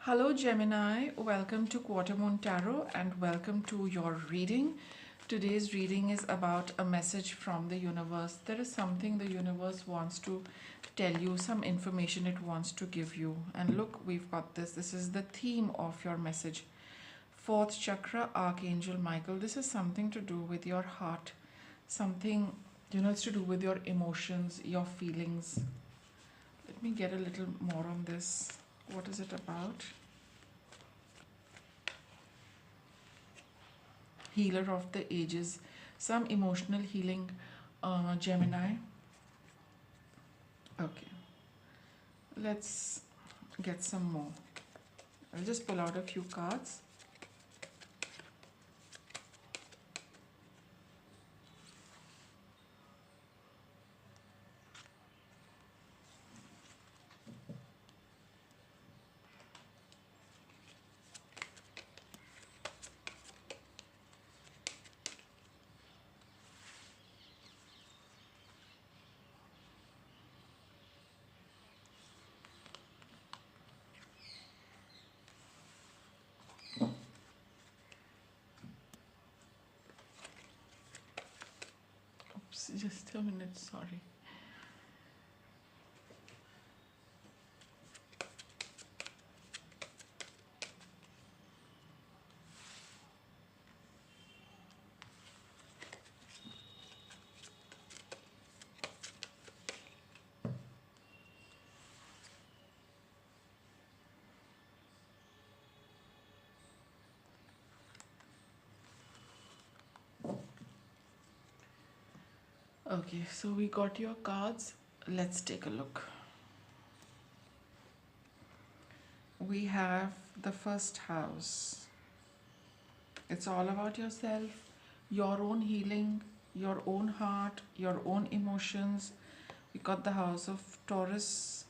Hello, Gemini. Welcome to Quarter Moon Tarot and welcome to your reading. Today's reading is about a message from the universe. There is something the universe wants to tell you, some information it wants to give you. And look, we've got this. This is the theme of your message. Fourth chakra, Archangel Michael. This is something to do with your heart. Something, it's to do with your emotions, your feelings. Let me get a little more on this. What is it about? Healer of the ages, some emotional healing, Gemini. Okay, let's get some more. I'll just pull out a few cards. Oops, just a minute, sorry. Okay, so we got your cards. Let's take a look. We have the first house. It's all about yourself, your own healing, your own heart, your own emotions. We got the house of Taurus.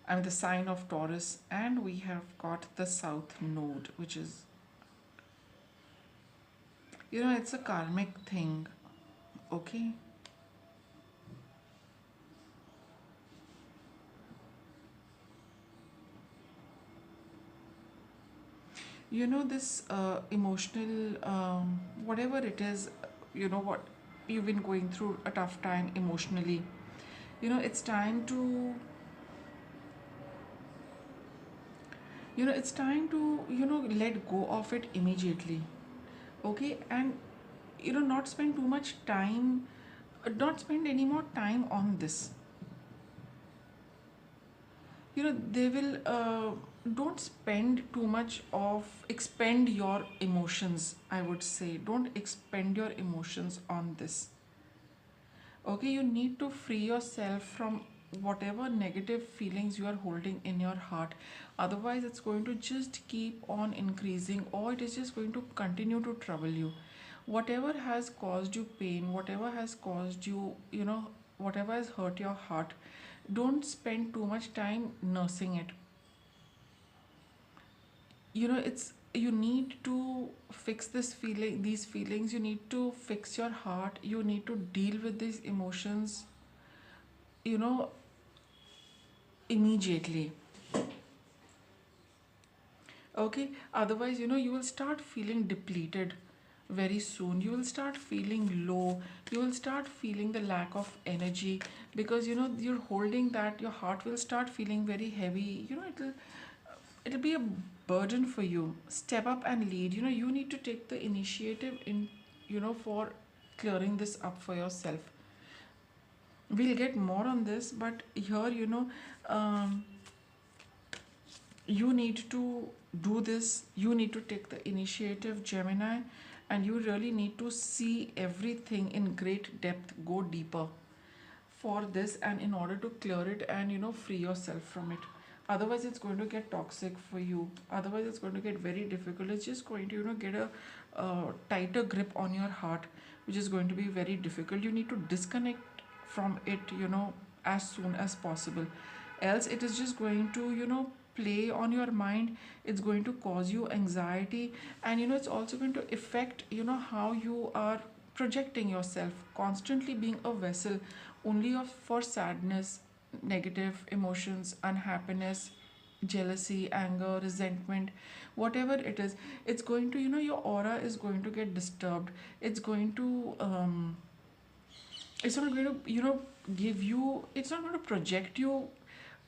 And the sign of Taurus, and we have got the south node, which is, it's a karmic thing. Okay, this emotional, whatever it is, what you've been going through a tough time emotionally, it's time to, let go of it immediately. Okay, and not spend too much time, not spend any more time on this. They will, don't spend too much of, expend your emotions, I would say. Don't expend your emotions on this. Okay, you need to free yourself from whatever negative feelings you are holding in your heart. Otherwise it's going to just keep on increasing, or it is just going to continue to trouble you. Whatever has caused you pain, whatever has caused you, whatever has hurt your heart, don't spend too much time nursing it. It's, you need to fix this feeling, these feelings. You need to fix your heart. You need to deal with these emotions, you know immediately. Okay, otherwise, you will start feeling depleted very soon. You will start feeling low. You will start feeling the lack of energy, because you're holding that. Your heart will start feeling very heavy. It'll be a burden for you. Step up and lead. You need to take the initiative in, for clearing this up for yourself. We'll get more on this, but here, um, you need to do this. You need to take the initiative, Gemini, and you really need to see everything in great depth, go deeper for this, and in order to clear it and free yourself from it. Otherwise it's going to get toxic for you. Otherwise it's going to get very difficult. It's just going to get a tighter grip on your heart, which is going to be very difficult. You need to disconnect from it, as soon as possible. Else it is just going to play on your mind. It's going to cause you anxiety, and it's also going to affect how you are projecting yourself, constantly being a vessel only of for sadness, negative emotions, unhappiness, jealousy, anger, resentment, whatever it is. It's going to, your aura is going to get disturbed. It's going to it's not going to, give you, it's not going to project you,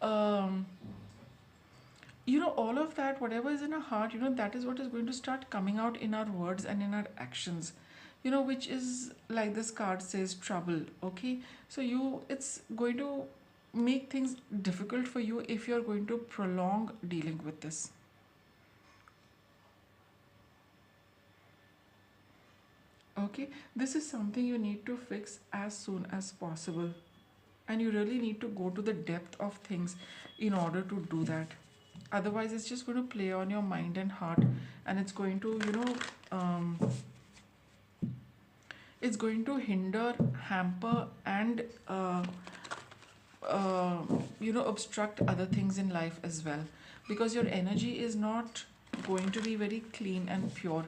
um all of that, whatever is in our heart, that is what is going to start coming out in our words and in our actions, which is like this card says, trouble. Okay, so it's going to make things difficult for you if you're going to prolong dealing with this. Okay, this is something you need to fix as soon as possible, and you really need to go to the depth of things in order to do that. Otherwise it's just going to play on your mind and heart, and it's going to, it's going to hinder, hamper, and uh, obstruct other things in life as well, because your energy is not going to be very clean and pure,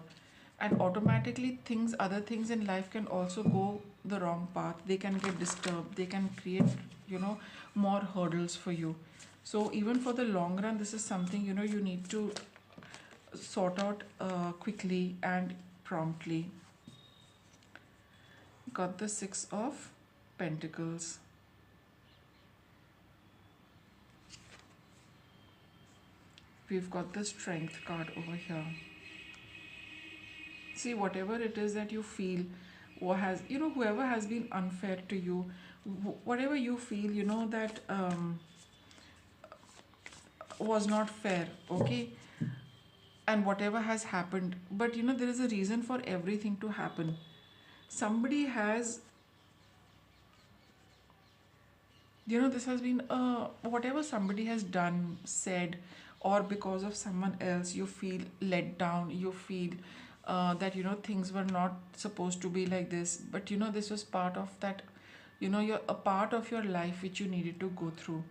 and automatically other things in life can also go the wrong path. They can get disturbed, they can create, more hurdles for you. So even for the long run, this is something, you need to sort out quickly and promptly. Got the Six of Pentacles. We've got the Strength card over here. See, whatever it is that you feel, or has, whoever has been unfair to you, whatever you feel, that was not fair, okay, and whatever has happened, but there is a reason for everything to happen. Somebody has, this has been, whatever somebody has done, said, or because of someone else you feel let down, you feel that things were not supposed to be like this, but this was part of that, you're a part of your life which you needed to go through.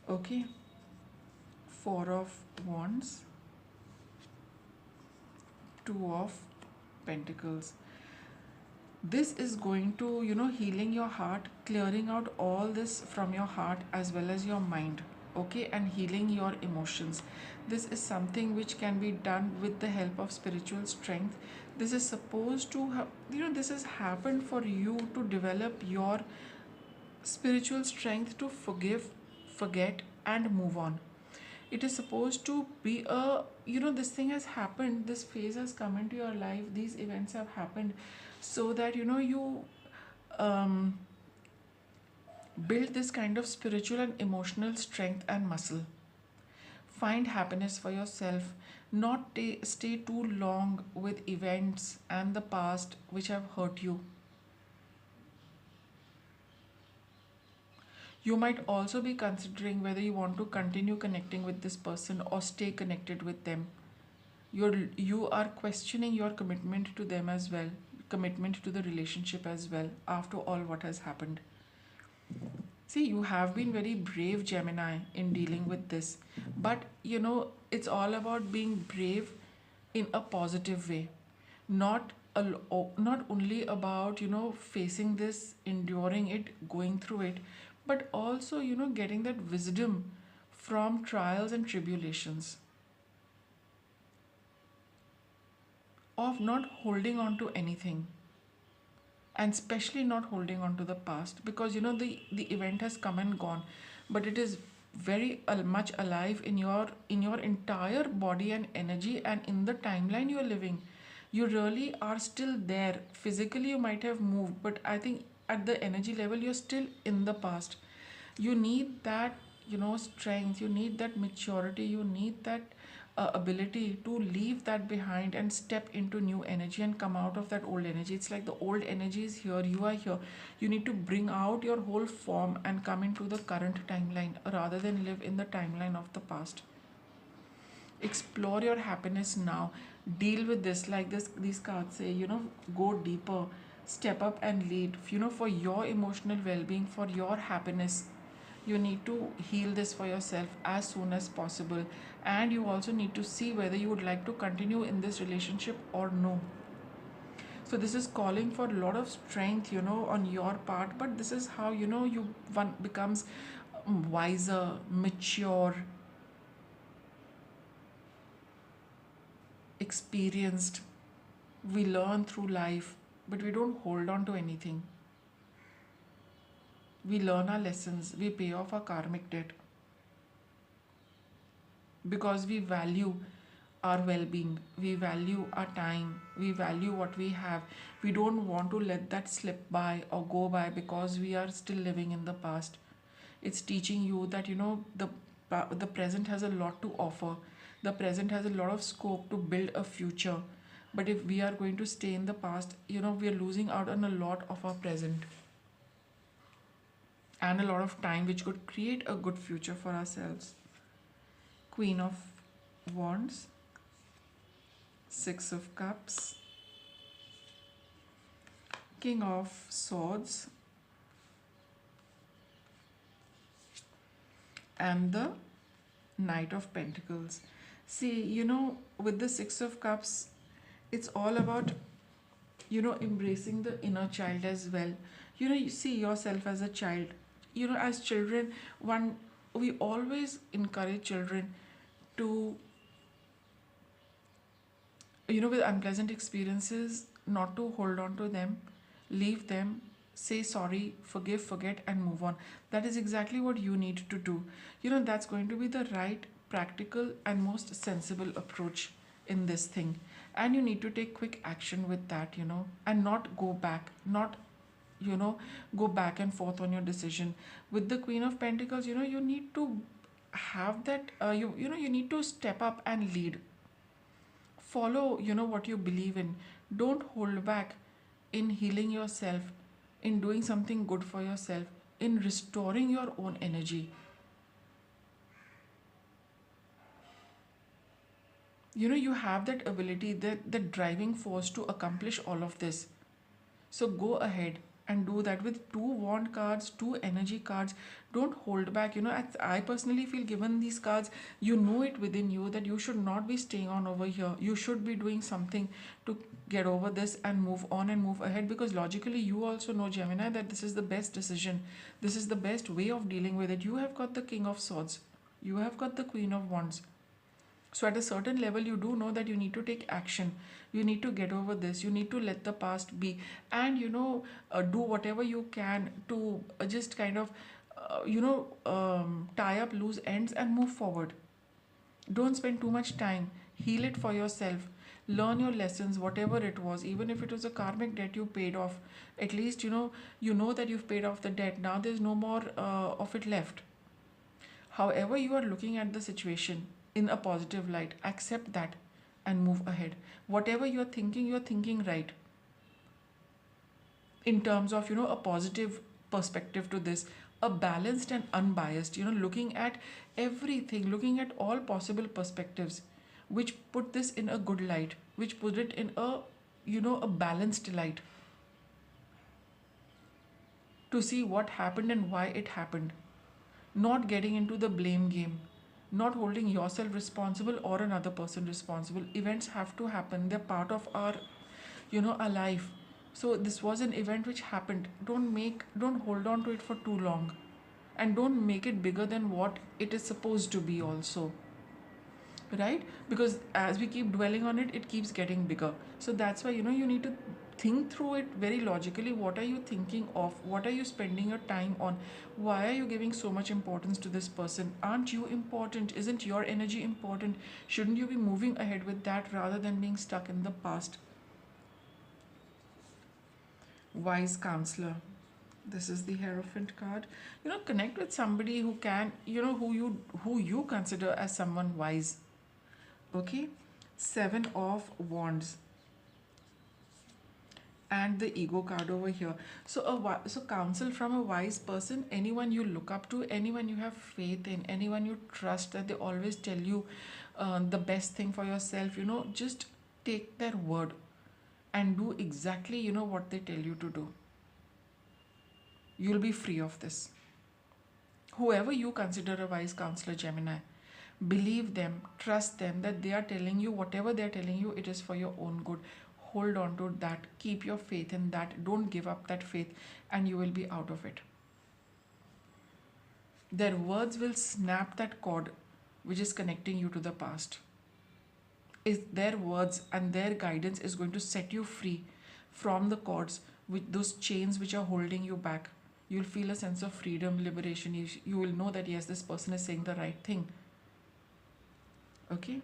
Okay, Four of Wands, Two of Pentacles. This is going to, healing your heart, clearing out all this from your heart as well as your mind. Okay, and healing your emotions. This is something which can be done with the help of spiritual strength. This is supposed to have, this has happened for you to develop your spiritual strength to forgive, forget, and move on. It is supposed to be a, this thing has happened, this phase has come into your life, these events have happened, so that you um, build this kind of spiritual and emotional strength and muscle. Find happiness for yourself, not stay too long with events and the past which have hurt you. You might also be considering whether you want to continue connecting with this person or stay connected with them. You are questioning your commitment to them as well, commitment to the relationship as well, after all what has happened. See, you have been very brave, Gemini, in dealing with this. But it's all about being brave in a positive way. Not only about, facing this, enduring it, going through it, but also, getting that wisdom from trials and tribulations, of not holding on to anything, and especially not holding on to the past, because the event has come and gone, but it is very much alive in your entire body and energy, and in the timeline you are living. You really are still there. Physically you might have moved, but I think at the energy level you're still in the past. You need that, strength, you need that maturity, you need that ability to leave that behind and step into new energy and come out of that old energy. It's like the old energy is here, you are here. You need to bring out your whole form and come into the current timeline rather than live in the timeline of the past. Explore your happiness now. Deal with this, like this these cards say, go deeper, step up and lead, for your emotional well-being, for your happiness. You need to heal this for yourself as soon as possible, and you also need to see whether you would like to continue in this relationship or no. So this is calling for a lot of strength, on your part, but this is how, you one becomes wiser, mature, experienced. We learn through life, but we don't hold on to anything. We learn our lessons, we pay off our karmic debt because we value our well being, we value our time, we value what we have. We don't want to let that slip by or go by because we are still living in the past. It's teaching you that the present has a lot to offer. The present has a lot of scope to build a future. But if we are going to stay in the past, we are losing out on a lot of our present and a lot of time which could create a good future for ourselves. Queen of Wands, Six of Cups, King of Swords, and the Knight of Pentacles. See, with the Six of Cups, it's all about, embracing the inner child as well. You see yourself as a child. As children, we always encourage children to, with unpleasant experiences, not to hold on to them, leave them, say sorry, forgive, forget, and move on. That is exactly what you need to do. That's going to be the right, practical, and most sensible approach in this thing. And you need to take quick action with that, and not go back, not go back and forth on your decision. With the Queen of Pentacles, you need to have that, you need to step up and lead. Follow, what you believe in. Don't hold back in healing yourself, in doing something good for yourself, in restoring your own energy. You have that ability, that driving force to accomplish all of this. So go ahead and do that with two wand cards, two energy cards. Don't hold back. I personally feel, given these cards, you know it within you that you should not be staying on over here. You should be doing something to get over this and move on and move ahead, because logically you also know, Gemini, that this is the best decision. This is the best way of dealing with it. You have got the King of Swords. You have got the Queen of Wands. So, at a certain level, you do know that you need to take action. You need to get over this. You need to let the past be, and do whatever you can to just kind of, tie up loose ends and move forward. Don't spend too much time. Heal it for yourself. Learn your lessons, whatever it was, even if it was a karmic debt you paid off. At least you know that you've paid off the debt. Now there's no more of it left. However, you are looking at the situation in a positive light, accept that and move ahead. Whatever you're thinking right in terms of, a positive perspective to this, a balanced and unbiased, looking at everything, looking at all possible perspectives, which put this in a good light, which put it in a balanced light, to see what happened and why it happened. Not getting into the blame game, not holding yourself responsible or another person responsible. Events have to happen, they're part of our life. So this was an event which happened. Don't hold on to it for too long, and don't make it bigger than what it is supposed to be also, right? Because as we keep dwelling on it, it keeps getting bigger. So that's why you need to think through it very logically. What are you thinking of? What are you spending your time on? Why are you giving so much importance to this person? Aren't you important? Isn't your energy important? Shouldn't you be moving ahead with that rather than being stuck in the past? Wise counselor, this is the Hierophant card. Connect with somebody who can, who you consider as someone wise. Okay, Seven of Wands and the Ego card over here. So so counsel from a wise person, anyone you look up to, anyone you have faith in, anyone you trust, that they always tell you the best thing for yourself. Just take their word and do exactly what they tell you to do. You'll be free of this. Whoever you consider a wise counselor, Gemini, believe them, trust them, that they are telling you whatever they are telling you, it is for your own good. hold on to that, keep your faith in that, don't give up that faith, and you will be out of it. Their words will snap that cord which is connecting you to the past. Is their words and their guidance is going to set you free from the cords, with those chains which are holding you back. You'll feel a sense of freedom, liberation. You will know that yes, this person is saying the right thing. Okay?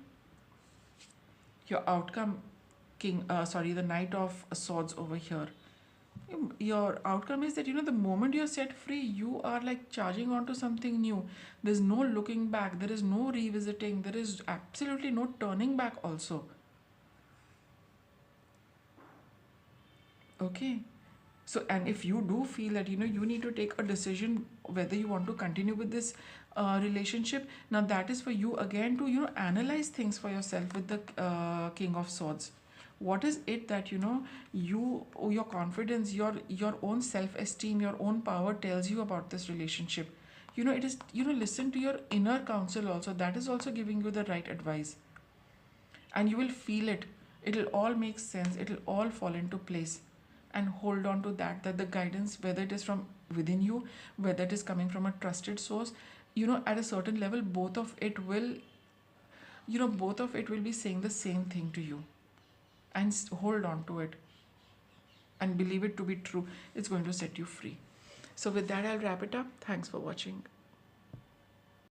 Your outcome, the Knight of Swords over here. Your outcome is that the moment you're set free, you are like charging onto something new. There's no looking back, there is no revisiting, there is absolutely no turning back, also. Okay. So, and if you do feel that you need to take a decision whether you want to continue with this relationship, now that is for you again to analyze things for yourself with the King of Swords. What is it that your confidence, your own self-esteem, your own power tells you about this relationship? It is listen to your inner counsel also. That is also giving you the right advice, and you will feel it. It'll all make sense. It'll all fall into place, and hold on to that the guidance, whether it is from within you, whether it is coming from a trusted source, at a certain level, both of it will be saying the same thing to you, and hold on to it and believe it to be true. It's going to set you free. So with that, I'll wrap it up. Thanks for watching.